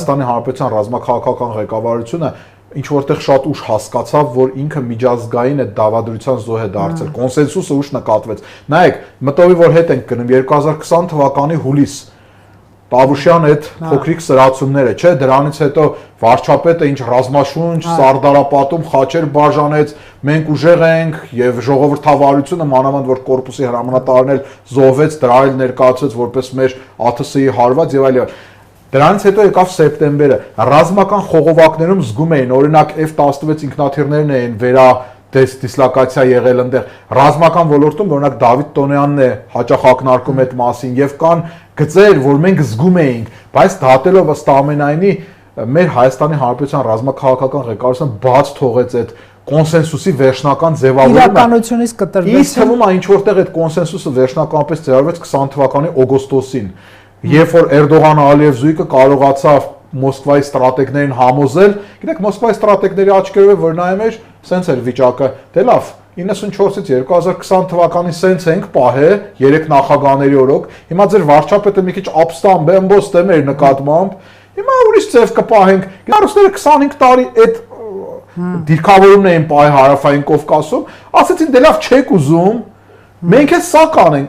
Հայաստանի Հանրապետության ռազմաքաղաքական ղեկավարությունը ինչ որտեղ շատ ուշ հասկացավ, որ ինքը միջազգային այդ դավադրության զոհ է դարձել, կոնսենսուսը ուշ նկատվեց։ Նայեք, մտովի որ հետ ենք գնում 2020 թվականի հուլիս Տավուշյան այդ փոքրիկ սրացումները, չէ, դրանից հետո վարչապետը ինչ ռազմաշունչ, Սարդարապատում խաչեր բաժանեց, մենք ուժեղ ենք եւ ժողովրդավարությունը մանավանդ որ կորպուսի հրամանատարն էլ զոհվեց, դրա էլ ներկայացրեց որպես մեր ԱԹՍ-ի հարված եւ այլն։ Դրանից հետո եկավ սեպտեմբերը, ռազմական խողովակներում զգում էին, օրինակ F-16 ինքնաթիռներն էին դիսլոկացիա եղել այնտեղ ռազմական ոլորտում, օրինակ Դավիթ Տոնյանն է հաճախ ակնարկում այդ մասին եւ կան գծեր, որ մենք զգում էինք, բայց դատելով ըստ ամենայնի մեր Հայաստանի Հանրապետության ռազմաքաղաքական ղեկավարությունը բաց թողեց այդ կոնսենսուսի վերջնական ձևավորումը։ Իրականությունից կտրվեց։ Իսկ թվում է ինչ որտեղ այդ կոնսենսուսը վերջնականապես ձևավորվեց 20 թվականի օգոստոսին, երբ որ Էրդողանը Ալիև զույգը կարողացավ Մոսկվայի ստրատեգներին համոզել, գիտեք, Մոսկվայի ստրատեգների աչքերով որ նայում էր, սենց էր վիճակը, դե լավ, 94-ից 2020 թվականին սենց ենք պահե, 3 նախագահների օրոք, հիմա ձեր վարչապետը մի քիչ ապստամբ, էմբոստ է մեր նկատմամբ, հիմա ուրիշ ձև կպահենք, ռուսները 25 տարի այդ դիրքավորումն էին պահի հարավային Կովկասում, ասեցին դե լավ չեք ուզում, մենք էլ սա կանենք,